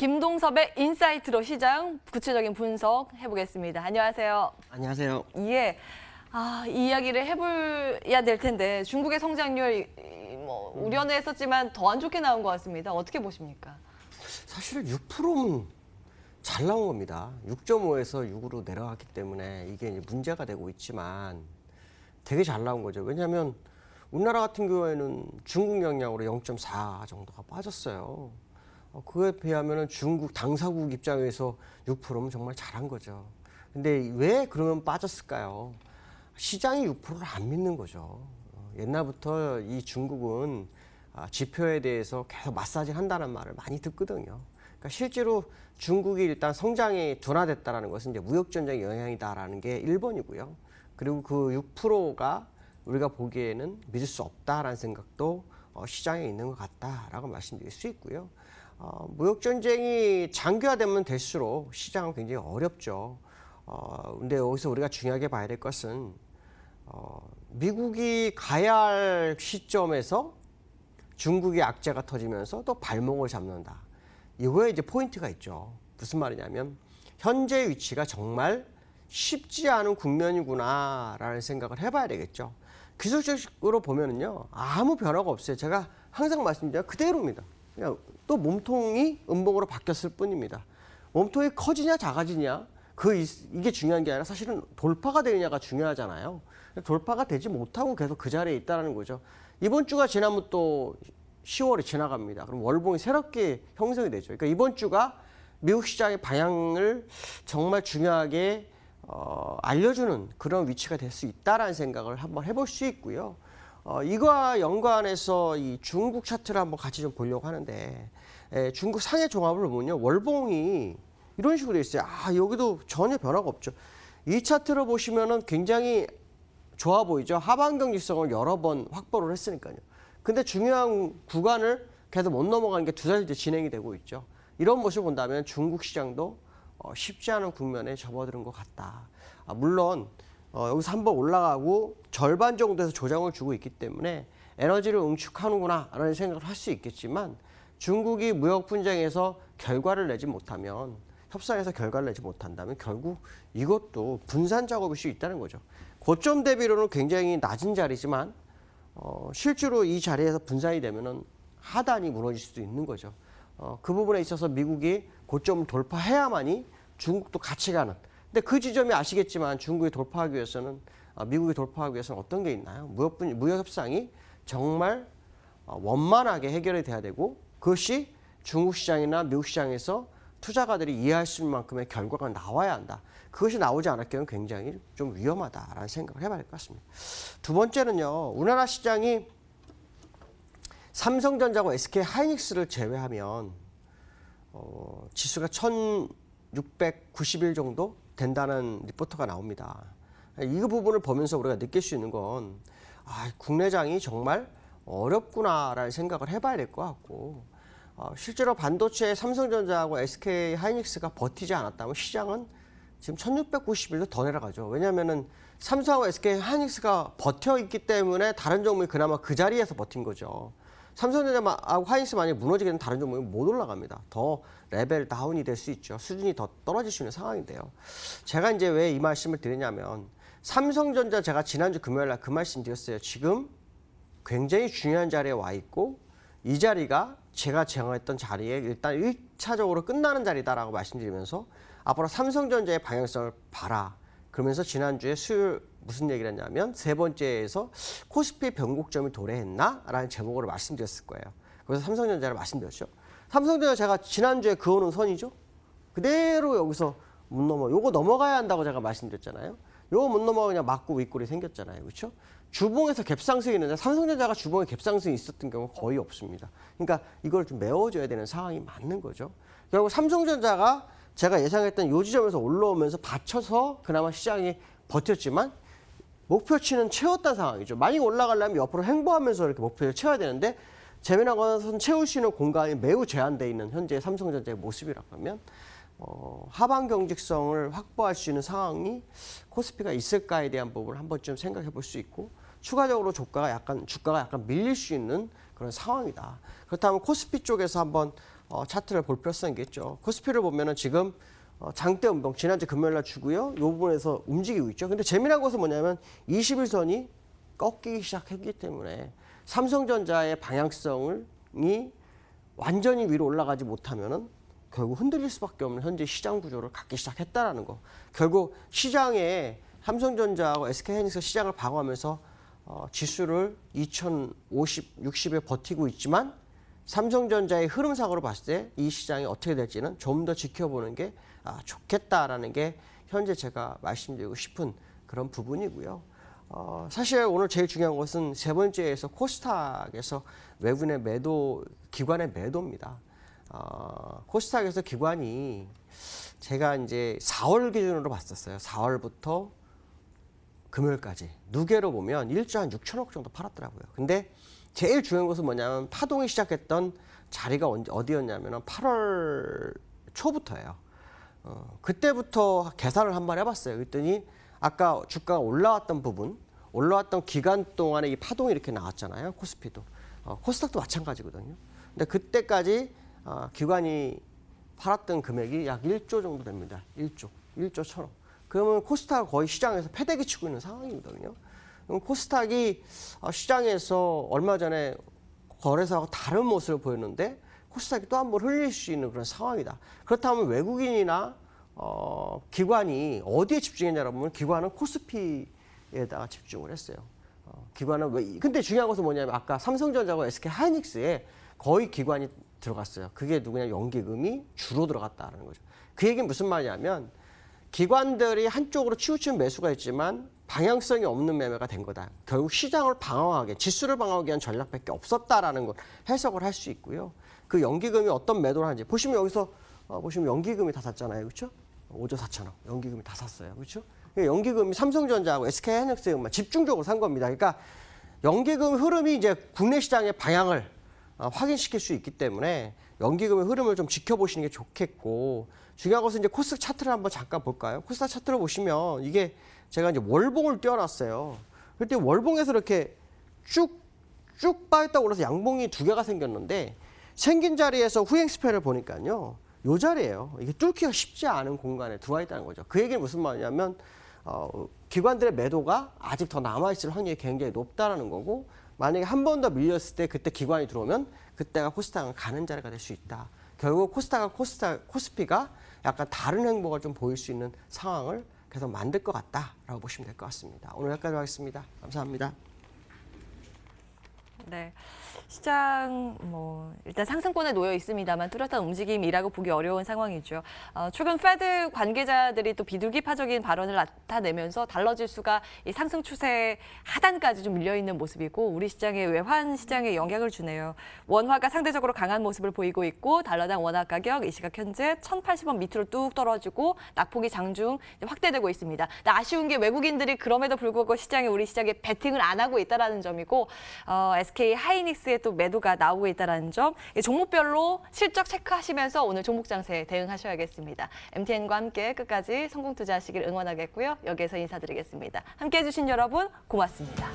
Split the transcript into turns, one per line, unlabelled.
김동섭의 인사이트로 시장 구체적인 분석 해보겠습니다. 안녕하세요.
안녕하세요.
예. 이 이야기를 해봐야 될 텐데 중국의 성장률 우려는 했었지만 더 안 좋게 나온 것 같습니다. 어떻게 보십니까?
사실 6%면 잘 나온 겁니다. 6.5에서 6으로 내려갔기 때문에 이게 이제 문제가 되고 있지만 되게 잘 나온 거죠. 왜냐하면 우리나라 같은 경우에는 중국 영향으로 0.4 정도가 빠졌어요. 그에 비하면 중국 당사국 입장에서 6%면 정말 잘한 거죠. 근데 왜 그러면 빠졌을까요? 시장이 6%를 안 믿는 거죠. 옛날부터 이 중국은 지표에 대해서 계속 마사지를 한다는 말을 많이 듣거든요. 그러니까 실제로 중국이 일단 성장이 둔화됐다는 것은 이제 무역전쟁의 영향이다라는 게 1번이고요. 그리고 그 6%가 우리가 보기에는 믿을 수 없다라는 생각도 시장에 있는 것 같다라고 말씀드릴 수 있고요. 무역전쟁이 장기화되면 될수록 시장은 굉장히 어렵죠. 근데 여기서 우리가 중요하게 봐야 될 것은 미국이 가야 할 시점에서 중국의 악재가 터지면서 또 발목을 잡는다. 이거에 이제 포인트가 있죠. 무슨 말이냐면 현재 위치가 정말 쉽지 않은 국면이구나라는 생각을 해봐야 되겠죠. 기술적으로 보면은요 아무 변화가 없어요. 제가 항상 말씀드려요. 그대로입니다. 그냥 또 몸통이 음봉으로 바뀌었을 뿐입니다. 몸통이 커지냐 작아지냐 이게 중요한 게 아니라 사실은 돌파가 되느냐가 중요하잖아요. 돌파가 되지 못하고 계속 그 자리에 있다는 거죠. 이번 주가 지나면 또 10월이 지나갑니다. 그럼 월봉이 새롭게 형성이 되죠. 그러니까 이번 주가 미국 시장의 방향을 정말 중요하게 알려주는 그런 위치가 될 수 있다라는 생각을 한번 해볼 수 있고요. 이거와 연관해서 이 중국 차트를 한번 같이 좀 보려고 하는데 중국 상해 종합을 보면요. 월봉이 이런 식으로 돼 있어요. 여기도 전혀 변화가 없죠. 이 차트를 보시면은 굉장히 좋아 보이죠. 하방 경직성을 여러 번 확보를 했으니까요. 근데 중요한 구간을 계속 못 넘어가는 게 두 달째 진행이 되고 있죠. 이런 모습을 본다면 중국 시장도 쉽지 않은 국면에 접어드는 것 같다. 물론 여기서 한번 올라가고 절반 정도에서 조정을 주고 있기 때문에 에너지를 응축하는구나 라는 생각을 할 수 있겠지만 중국이 무역 분쟁에서 결과를 내지 못하면 협상에서 결과를 내지 못한다면 결국 이것도 분산 작업일 수 있다는 거죠. 고점 대비로는 굉장히 낮은 자리지만 실제로 이 자리에서 분산이 되면은 하단이 무너질 수도 있는 거죠. 그 부분에 있어서 미국이 고점을 돌파해야만이 중국도 같이 가는. 근데 그 지점이 아시겠지만 중국이 돌파하기 위해서는 미국이 돌파하기 위해서는 어떤 게 있나요? 무역 협상이 정말 원만하게 해결이 돼야 되고 그것이 중국 시장이나 미국 시장에서 투자가들이 이해할 수 있는 만큼의 결과가 나와야 한다. 그것이 나오지 않을 경우는 굉장히 좀 위험하다라는 생각을 해봐야 될 것 같습니다. 두 번째는요. 우리나라 시장이 삼성전자와 SK하이닉스를 제외하면 지수가 1690일 정도 된다는 리포트가 나옵니다. 이 부분을 보면서 우리가 느낄 수 있는 건 국내장이 정말 어렵구나라는 생각을 해봐야 될 것 같고 실제로 반도체 삼성전자하고 SK하이닉스가 버티지 않았다면 시장은 지금 1690일도 더 내려가죠. 왜냐하면 삼성하고 SK하이닉스가 버텨 있기 때문에 다른 종목이 그나마 그 자리에서 버틴 거죠. 삼성전자하고 하이닉스 만약에 무너지게 되면 다른 종목이 못 올라갑니다. 더 레벨 다운이 될 수 있죠. 수준이 더 떨어질 수 있는 상황인데요. 제가 이제 왜 이 말씀을 드리냐면 삼성전자 제가 지난주 금요일 날 그 말씀 드렸어요. 지금 굉장히 중요한 자리에 와 있고 이 자리가 제가 정했던 자리에 일단 1차적으로 끝나는 자리다라고 말씀드리면서 앞으로 삼성전자의 방향성을 봐라. 그러면서 지난주에 수요일 무슨 얘기를 했냐면 세 번째에서 코스피 변곡점이 도래했나? 라는 제목으로 말씀드렸을 거예요. 그래서 삼성전자를 말씀드렸죠. 삼성전자 제가 지난주에 그어놓은 선이죠. 그대로 여기서 못 요거 넘어가야 한다고 제가 말씀드렸잖아요. 요거 못 넘어가 그냥 맞고 윗골이 생겼잖아요. 그렇죠? 주봉에서 갭상승이 있는데 삼성전자가 주봉에 갭상승이 있었던 경우는 거의 없습니다. 그러니까 이걸 좀 메워줘야 되는 상황이 맞는 거죠. 결국 삼성전자가 제가 예상했던 요 지점에서 올라오면서 받쳐서 그나마 시장이 버텼지만 목표치는 채웠다는 상황이죠. 많이 올라가려면 옆으로 횡보하면서 이렇게 목표를 채워야 되는데 재미난 것은 채울 수 있는 공간이 매우 제한되어 있는 현재 삼성전자의 모습이라고 하면 하방 경직성을 확보할 수 있는 상황이 코스피가 있을까에 대한 부분을 한 번쯤 생각해 볼 수 있고 추가적으로 주가가 약간 밀릴 수 있는 그런 상황이다. 그렇다면 코스피 쪽에서 한번 차트를 볼 필요성이 있겠죠. 코스피를 보면은 지금 장대 음봉 지난주 금요일 날 주고요. 이 부분에서 움직이고 있죠. 근데 재미난 것은 뭐냐면 21선이 꺾이기 시작했기 때문에 삼성전자의 방향성이 완전히 위로 올라가지 못하면은 결국 흔들릴 수밖에 없는 현재 시장 구조를 갖기 시작했다라는 거. 결국 시장에 삼성전자하고 SK하이닉스 시장을 방어하면서 지수를 2050, 60에 버티고 있지만 삼성전자의 흐름상으로 봤을 때 이 시장이 어떻게 될지는 좀 더 지켜보는 게 좋겠다라는 게 현재 제가 말씀드리고 싶은 그런 부분이고요. 사실 오늘 제일 중요한 것은 세 번째에서 코스닥에서 외국인의 매도, 기관의 매도입니다. 코스닥에서 기관이 제가 이제 4월 기준으로 봤었어요. 4월부터 금요일까지 누계로 보면 1조 한 6천억 정도 팔았더라고요. 근데 제일 중요한 것은 뭐냐면 파동이 시작했던 자리가 어디였냐면 8월 초부터예요. 그때부터 계산을 한번 해봤어요. 그랬더니 아까 주가가 올라왔던 부분, 올라왔던 기간 동안에 이 파동이 이렇게 나왔잖아요. 코스피도. 코스닥도 마찬가지거든요. 근데 그때까지 기관이 팔았던 금액이 약 1조 정도 됩니다. 1조 천억. 그러면 코스닥은 거의 시장에서 패대기 치고 있는 상황이거든요. 그럼 코스닥이 시장에서 얼마 전에 거래소하고 다른 모습을 보였는데 코스닥이 또 한 번 흘릴 수 있는 그런 상황이다. 그렇다면 외국인이나 기관이 어디에 집중했냐라고 하면 기관은 코스피에다가 집중을 했어요. 기관은 왜? 근데 중요한 것은 뭐냐면 아까 삼성전자와 SK하이닉스에 거의 기관이 들어갔어요. 그게 누구냐? 연기금이 주로 들어갔다는 거죠. 그 얘기는 무슨 말이냐면 기관들이 한쪽으로 치우친 매수가 있지만 방향성이 없는 매매가 된 거다. 결국 시장을 방어하게, 지수를 방어하기 위한 전략밖에 없었다라는 걸 해석을 할 수 있고요. 그 연기금이 어떤 매도를 하는지 보시면 여기서 보시면 연기금이 다 샀잖아요, 그렇죠? 5조 4천억 연기금이 다 샀어요, 그렇죠? 연기금이 삼성전자하고 SK하이닉스에만 집중적으로 산 겁니다. 그러니까 연기금 흐름이 이제 국내 시장의 방향을 확인시킬 수 있기 때문에 연기금의 흐름을 좀 지켜보시는 게 좋겠고 중요한 것은 이제 코스닥 차트를 한번 잠깐 볼까요? 코스닥 차트를 보시면 이게 제가 이제 월봉을 띄워놨어요. 그때 월봉에서 이렇게 쭉 빠졌다고 그래서 양봉이 두 개가 생겼는데 생긴 자리에서 후행 스펠을 보니까요. 요 자리예요. 이게 뚫기가 쉽지 않은 공간에 들어와 있다는 거죠. 그 얘기는 무슨 말이냐면 기관들의 매도가 아직 더 남아있을 확률이 굉장히 높다는 거고 만약에 한 번 더 밀렸을 때 그때 기관이 들어오면 그때가 코스닥은 가는 자리가 될 수 있다. 결국 코스피가 약간 다른 행보가 좀 보일 수 있는 상황을 계속 만들 것 같다라고 보시면 될 것 같습니다. 오늘 여기까지 하겠습니다. 감사합니다.
네. 시장 일단 상승권에 놓여 있습니다만 뚜렷한 움직임이라고 보기 어려운 상황이죠. 최근 페드 관계자들이 또 비둘기파적인 발언을 나타내면서 달러 지수가 이 상승 추세 하단까지 좀 밀려 있는 모습이고 우리 시장의 외환 시장에 영향을 주네요. 원화가 상대적으로 강한 모습을 보이고 있고 달러당 원화 가격 이 시각 현재 1,080원 밑으로 뚝 떨어지고 낙폭이 장중 확대되고 있습니다. 아쉬운 게 외국인들이 그럼에도 불구하고 우리 시장에 베팅을 안 하고 있다라는 점이고 SK하이닉스의 또 매도가 나오고 있다는 점, 종목별로 실적 체크하시면서 오늘 종목 장세에 대응하셔야겠습니다. MTN과 함께 끝까지 성공 투자하시길 응원하겠고요. 여기에서 인사드리겠습니다. 함께해 주신 여러분 고맙습니다.